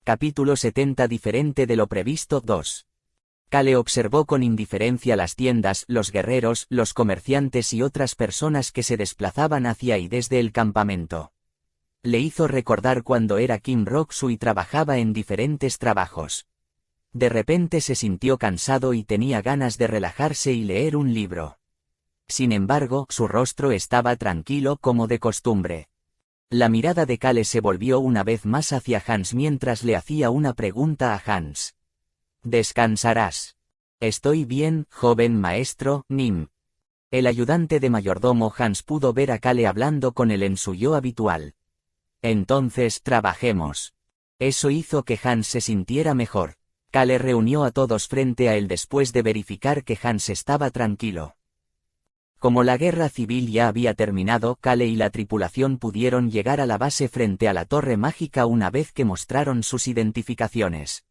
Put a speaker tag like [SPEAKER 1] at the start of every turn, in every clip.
[SPEAKER 1] Capítulo 70 Diferente de lo previsto 2. Kale observó con indiferencia las tiendas, los guerreros, los comerciantes y otras personas que se desplazaban hacia y desde el campamento. Le hizo recordar cuando era Kim Rock-Soo y trabajaba en diferentes trabajos. De repente se sintió cansado y tenía ganas de relajarse y leer un libro. Sin embargo, su rostro estaba tranquilo como de costumbre. La mirada de Kale se volvió una vez más hacia Hans mientras le hacía una pregunta a Hans. «¿Descansarás?» «Estoy bien, joven maestro, Nim». El ayudante de mayordomo Hans pudo ver a Kale hablando con él en su yo habitual. «Entonces trabajemos». Eso hizo que Hans se sintiera mejor. Kale reunió a todos frente a él después de verificar que Hans estaba tranquilo. Como la guerra civil ya había terminado, Kale y la tripulación pudieron llegar a la base frente a la torre mágica una vez que mostraron sus identificaciones.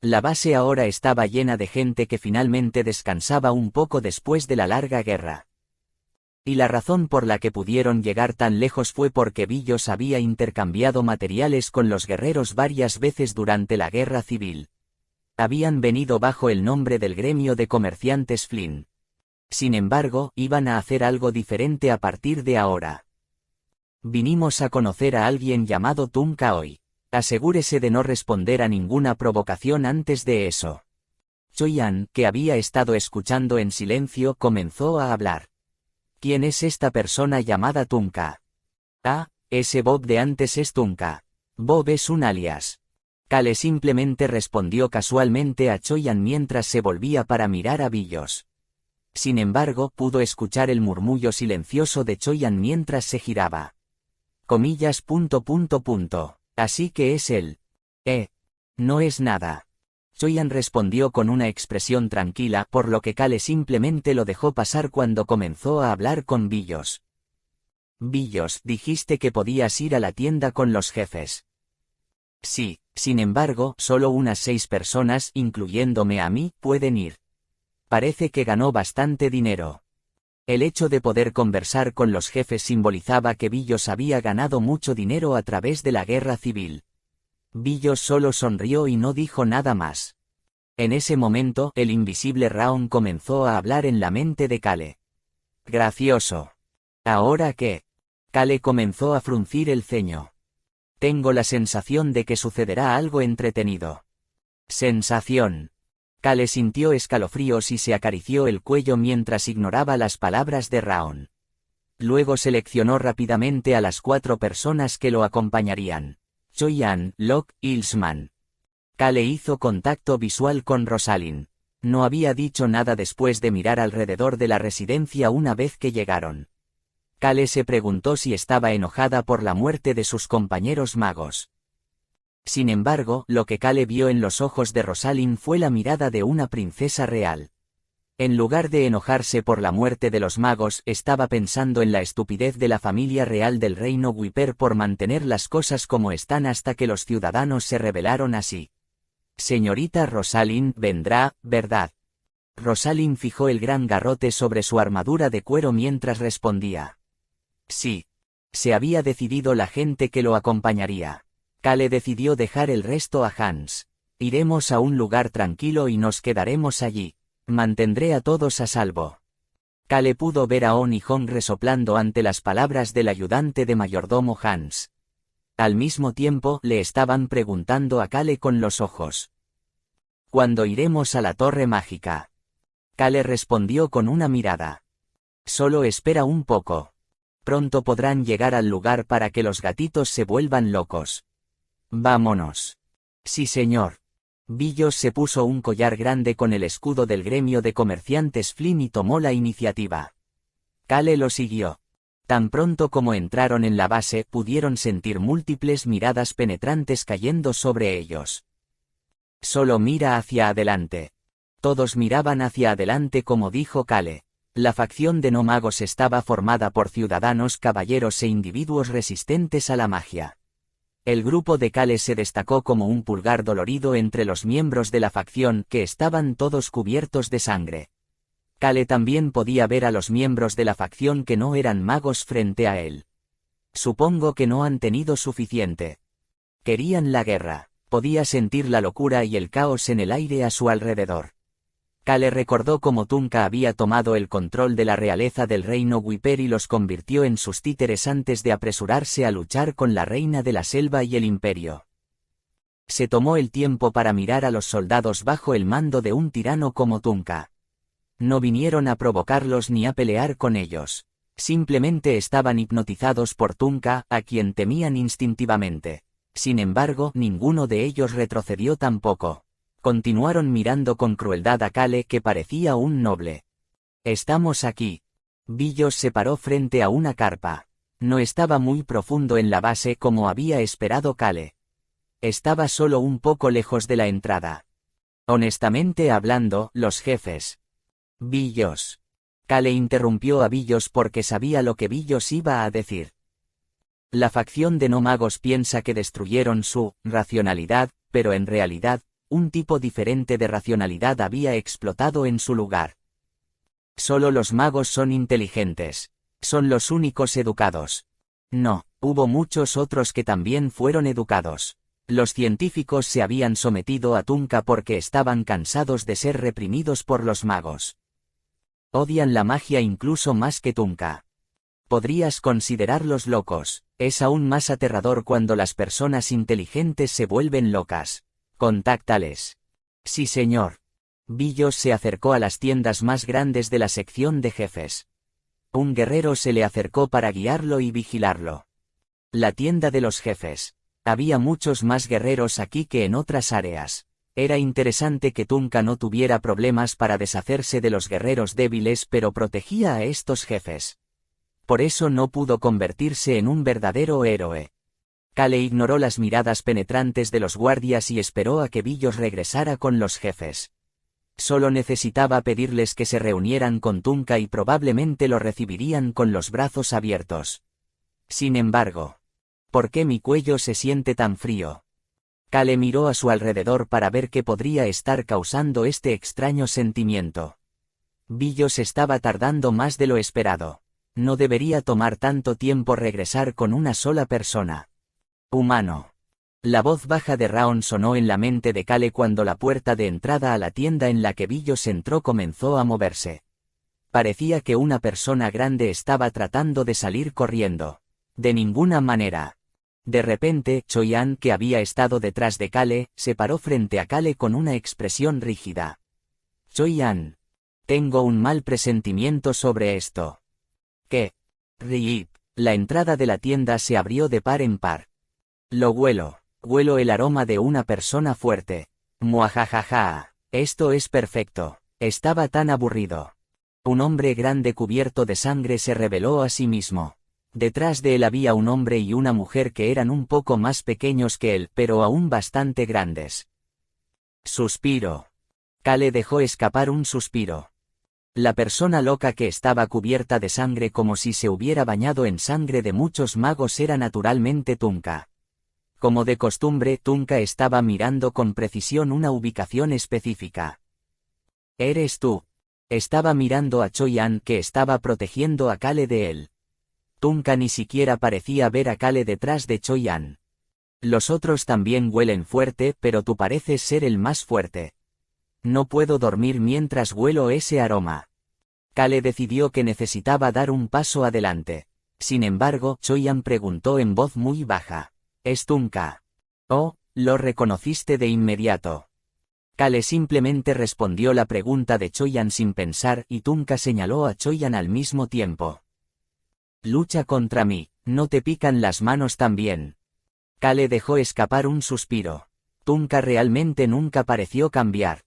[SPEAKER 1] La base ahora estaba llena de gente que finalmente descansaba un poco después de la larga guerra. Y la razón por la que pudieron llegar tan lejos fue porque Billos había intercambiado materiales con los guerreros varias veces durante la guerra civil. Habían venido bajo el nombre del gremio de comerciantes Flynn. Sin embargo, iban a hacer algo diferente a partir de ahora. Vinimos a conocer a alguien llamado Tunka hoy. Asegúrese de no responder a ninguna provocación antes de eso. Choi-An, que había estado escuchando en silencio, comenzó a hablar. ¿Quién es esta persona llamada Tunka? Ah, ese Bob de antes es Tunka. Bob es un alias. Kale simplemente respondió casualmente a Choi-An mientras se volvía para mirar a Billos. Sin embargo, pudo escuchar el murmullo silencioso de Choi-An mientras se giraba. Comillas. Así que es él. No es nada. Choi-An respondió con una expresión tranquila, por lo que Kale simplemente lo dejó pasar cuando comenzó a hablar con Billos. Billos, dijiste que podías ir a la tienda con los jefes. Sí, sin embargo, solo unas 6 personas, incluyéndome a mí, pueden ir. Parece que ganó bastante dinero. El hecho de poder conversar con los jefes simbolizaba que Billos había ganado mucho dinero a través de la guerra civil. Billos solo sonrió y no dijo nada más. En ese momento, el invisible Raon comenzó a hablar en la mente de Kale. Gracioso. ¿Ahora qué? Kale comenzó a fruncir el ceño. Tengo la sensación de que sucederá algo entretenido. Sensación. Kale sintió escalofríos y se acarició el cuello mientras ignoraba las palabras de Raon. Luego seleccionó rápidamente a las 4 personas que lo acompañarían. Choi-An, Locke, Ilsman. Kale hizo contacto visual con Rosalind. No había dicho nada después de mirar alrededor de la residencia una vez que llegaron. Kale se preguntó si estaba enojada por la muerte de sus compañeros magos. Sin embargo, lo que Kale vio en los ojos de Rosalind fue la mirada de una princesa real. En lugar de enojarse por la muerte de los magos, estaba pensando en la estupidez de la familia real del reino Wiper por mantener las cosas como están hasta que los ciudadanos se rebelaron así. Señorita Rosalind vendrá, ¿verdad? Rosalind fijó el gran garrote sobre su armadura de cuero mientras respondía. Sí. Se había decidido la gente que lo acompañaría. Kale decidió dejar el resto a Hans. Iremos a un lugar tranquilo y nos quedaremos allí. Mantendré a todos a salvo. Kale pudo ver a On y Hong resoplando ante las palabras del ayudante de mayordomo Hans. Al mismo tiempo, le estaban preguntando a Kale con los ojos. ¿Cuándo iremos a la torre mágica? Kale respondió con una mirada. Solo espera un poco. Pronto podrán llegar al lugar para que los gatitos se vuelvan locos. Vámonos. Sí, señor. Billos se puso un collar grande con el escudo del gremio de comerciantes Flynn y tomó la iniciativa. Kale lo siguió. Tan pronto como entraron en la base, pudieron sentir múltiples miradas penetrantes cayendo sobre ellos. Solo mira hacia adelante. Todos miraban hacia adelante como dijo Kale. La facción de no magos estaba formada por ciudadanos, caballeros e individuos resistentes a la magia. El grupo de Kale se destacó como un pulgar dolorido entre los miembros de la facción, que estaban todos cubiertos de sangre. Kale también podía ver a los miembros de la facción que no eran magos frente a él. Supongo que no han tenido suficiente. Querían la guerra. Podía sentir la locura y el caos en el aire a su alrededor. Kale recordó cómo Tunka había tomado el control de la realeza del reino Wiper y los convirtió en sus títeres antes de apresurarse a luchar con la reina de la selva y el imperio. Se tomó el tiempo para mirar a los soldados bajo el mando de un tirano como Tunka. No vinieron a provocarlos ni a pelear con ellos. Simplemente estaban hipnotizados por Tunka, a quien temían instintivamente. Sin embargo, ninguno de ellos retrocedió tampoco. Continuaron mirando con crueldad a Kale, que parecía un noble. «Estamos aquí». Billos se paró frente a una carpa. No estaba muy profundo en la base como había esperado Kale. Estaba solo un poco lejos de la entrada. Honestamente hablando, los jefes. Billos. Kale interrumpió a Billos porque sabía lo que Billos iba a decir. La facción de no magos piensa que destruyeron su racionalidad, pero en realidad, un tipo diferente de racionalidad había explotado en su lugar. Solo los magos son inteligentes. Son los únicos educados. No, hubo muchos otros que también fueron educados. Los científicos se habían sometido a Tunka porque estaban cansados de ser reprimidos por los magos. Odian la magia incluso más que Tunka. Podrías considerarlos locos. Es aún más aterrador cuando las personas inteligentes se vuelven locas. Contáctales. Sí, señor. Billos se acercó a las tiendas más grandes de la sección de jefes. Un guerrero se le acercó para guiarlo y vigilarlo. La tienda de los jefes. Había muchos más guerreros aquí que en otras áreas. Era interesante que Tunka no tuviera problemas para deshacerse de los guerreros débiles, pero protegía a estos jefes. Por eso no pudo convertirse en un verdadero héroe. Kale ignoró las miradas penetrantes de los guardias y esperó a que Billos regresara con los jefes. Solo necesitaba pedirles que se reunieran con Tunka y probablemente lo recibirían con los brazos abiertos. Sin embargo, ¿por qué mi cuello se siente tan frío? Kale miró a su alrededor para ver qué podría estar causando este extraño sentimiento. Billos estaba tardando más de lo esperado. No debería tomar tanto tiempo regresar con una sola persona. Humano. La voz baja de Raon sonó en la mente de Kale cuando la puerta de entrada a la tienda en la que Billos entró comenzó a moverse. Parecía que una persona grande estaba tratando de salir corriendo. De ninguna manera. De repente, Choyan, que había estado detrás de Kale, se paró frente a Kale con una expresión rígida. Choyan. Tengo un mal presentimiento sobre esto. ¿Qué? Rip. La entrada de la tienda se abrió de par en par. Lo huelo. Huelo el aroma de una persona fuerte. Muajajaja. Esto es perfecto. Estaba tan aburrido. Un hombre grande cubierto de sangre se reveló a sí mismo. Detrás de él había un hombre y una mujer que eran un poco más pequeños que él, pero aún bastante grandes. Suspiro. Kale dejó escapar un suspiro. La persona loca que estaba cubierta de sangre como si se hubiera bañado en sangre de muchos magos era naturalmente Tunka. Como de costumbre, Tunka estaba mirando con precisión una ubicación específica. «¿Eres tú?» Estaba mirando a Choyan, que estaba protegiendo a Kale de él. Tunka ni siquiera parecía ver a Kale detrás de Choyan. Los otros también huelen fuerte, pero tú pareces ser el más fuerte. No puedo dormir mientras huelo ese aroma. Kale decidió que necesitaba dar un paso adelante. Sin embargo, Choyan preguntó en voz muy baja. «¿Es Tunka?» «Oh, lo reconociste de inmediato». Kale simplemente respondió la pregunta de Choyan sin pensar y Tunka señaló a Choyan al mismo tiempo. «Lucha contra mí, ¿no te pican las manos también?» Kale dejó escapar un suspiro. Tunka realmente nunca pareció cambiar.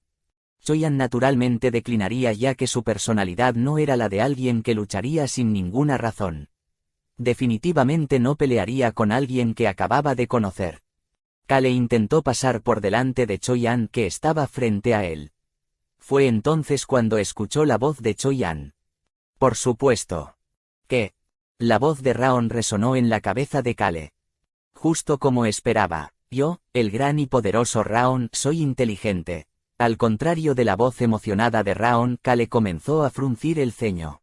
[SPEAKER 1] Choyan naturalmente declinaría ya que su personalidad no era la de alguien que lucharía sin ninguna razón. Definitivamente no pelearía con alguien que acababa de conocer. Kale intentó pasar por delante de Choyan, que estaba frente a él. Fue entonces cuando escuchó la voz de Choyan. «Por supuesto». «¿Qué?» La voz de Raon resonó en la cabeza de Kale. Justo como esperaba. «Yo, el gran y poderoso Raon, soy inteligente». Al contrario de la voz emocionada de Raon, Kale comenzó a fruncir el ceño.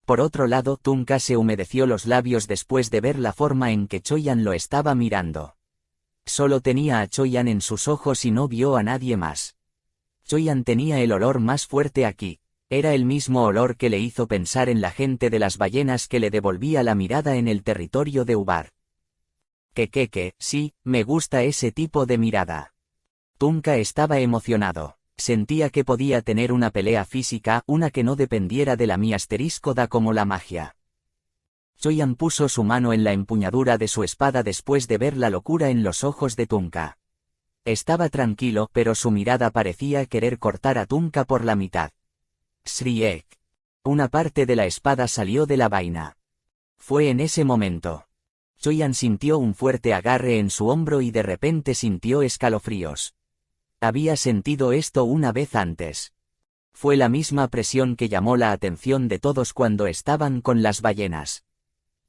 [SPEAKER 1] Por otro lado, Tunka se humedeció los labios después de ver la forma en que Choyan lo estaba mirando. Solo tenía a Choyan en sus ojos y no vio a nadie más. Choyan tenía el olor más fuerte aquí. Era el mismo olor que le hizo pensar en la gente de las ballenas que le devolvía la mirada en el territorio de Ubar. Sí, me gusta ese tipo de mirada. Tunka estaba emocionado. Sentía que podía tener una pelea física, una que no dependiera de la da como la magia. Choyan puso su mano en la empuñadura de su espada después de ver la locura en los ojos de Tunka. Estaba tranquilo, pero su mirada parecía querer cortar a Tunka por la mitad. Shriek. Una parte de la espada salió de la vaina. Fue en ese momento. Choyan sintió un fuerte agarre en su hombro y de repente sintió escalofríos. Había sentido esto una vez antes. Fue la misma presión que llamó la atención de todos cuando estaban con las ballenas.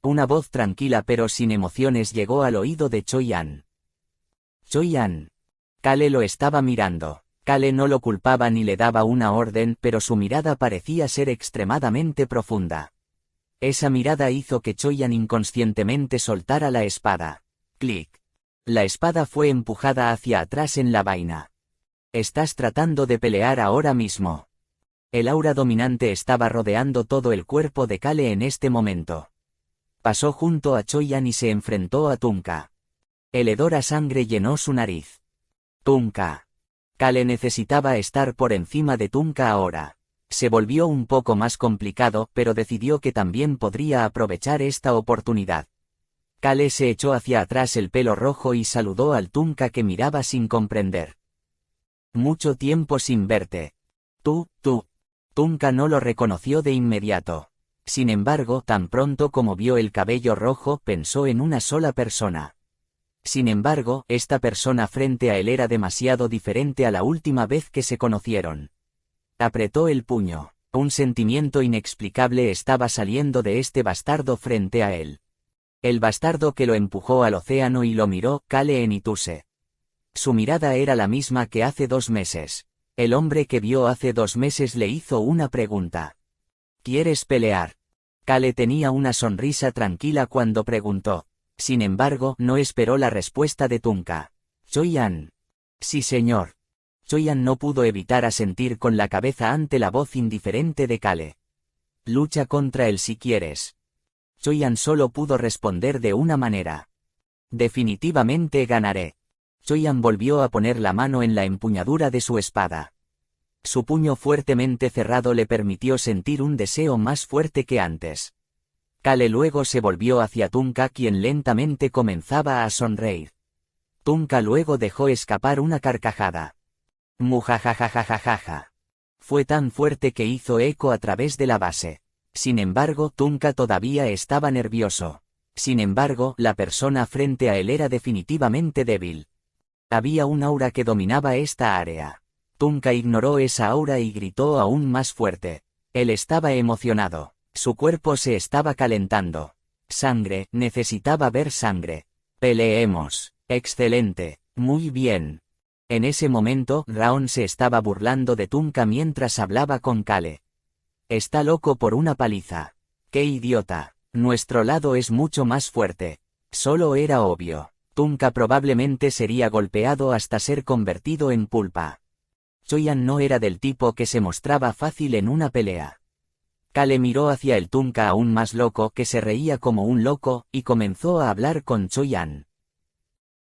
[SPEAKER 1] Una voz tranquila pero sin emociones llegó al oído de Choyan. Choyan. Kale lo estaba mirando. Kale no lo culpaba ni le daba una orden, pero su mirada parecía ser extremadamente profunda. Esa mirada hizo que Choyan inconscientemente soltara la espada. Clic. La espada fue empujada hacia atrás en la vaina. Estás tratando de pelear ahora mismo. El aura dominante estaba rodeando todo el cuerpo de Kale en este momento. Pasó junto a Choyan y se enfrentó a Tunka. El hedor a sangre llenó su nariz. Tunka. Kale necesitaba estar por encima de Tunka ahora. Se volvió un poco más complicado, pero decidió que también podría aprovechar esta oportunidad. Kale se echó hacia atrás el pelo rojo y saludó al Tunka que miraba sin comprender. Mucho tiempo sin verte. Tú. Tunka no lo reconoció de inmediato. Sin embargo, tan pronto como vio el cabello rojo, pensó en una sola persona. Sin embargo, esta persona frente a él era demasiado diferente a la última vez que se conocieron. Apretó el puño. Un sentimiento inexplicable estaba saliendo de este bastardo frente a él. El bastardo que lo empujó al océano y lo miró, Kale Enituse. Su mirada era la misma que hace 2 meses. El hombre que vio hace 2 meses le hizo una pregunta. ¿Quieres pelear? Kale tenía una sonrisa tranquila cuando preguntó. Sin embargo, no esperó la respuesta de Tunka. Choyan. Sí, señor. Choyan no pudo evitar asentir con la cabeza ante la voz indiferente de Kale. Lucha contra él si quieres. Choyan solo pudo responder de una manera. Definitivamente ganaré. Choyan volvió a poner la mano en la empuñadura de su espada. Su puño fuertemente cerrado le permitió sentir un deseo más fuerte que antes. Kale luego se volvió hacia Tunka, quien lentamente comenzaba a sonreír. Tunka luego dejó escapar una carcajada. Mujajajajajaja. Fue tan fuerte que hizo eco a través de la base. Sin embargo, Tunka todavía estaba nervioso. Sin embargo, la persona frente a él era definitivamente débil. Había un aura que dominaba esta área. Tunka ignoró esa aura y gritó aún más fuerte. Él estaba emocionado. Su cuerpo se estaba calentando. Sangre, necesitaba ver sangre. Peleemos. Excelente. Muy bien. En ese momento, Raon se estaba burlando de Tunka mientras hablaba con Kale. Está loco por una paliza. ¡Qué idiota! Nuestro lado es mucho más fuerte. Solo era obvio. Tunka probablemente sería golpeado hasta ser convertido en pulpa. Choyan no era del tipo que se mostraba fácil en una pelea. Kale miró hacia el Tunka aún más loco, que se reía como un loco, y comenzó a hablar con Choyan.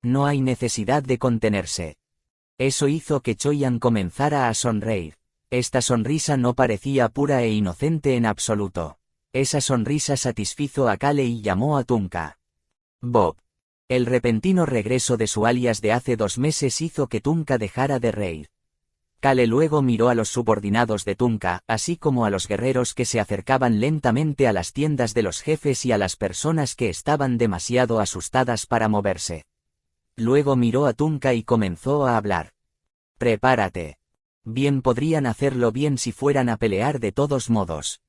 [SPEAKER 1] No hay necesidad de contenerse. Eso hizo que Choyan comenzara a sonreír. Esta sonrisa no parecía pura e inocente en absoluto. Esa sonrisa satisfizo a Kale y llamó a Tunka. Bob. El repentino regreso de su alias de hace 2 meses hizo que Tunka dejara de reír. Kale luego miró a los subordinados de Tunka, así como a los guerreros que se acercaban lentamente a las tiendas de los jefes y a las personas que estaban demasiado asustadas para moverse. Luego miró a Tunka y comenzó a hablar. Prepárate. Bien, podrían hacerlo bien si fueran a pelear de todos modos.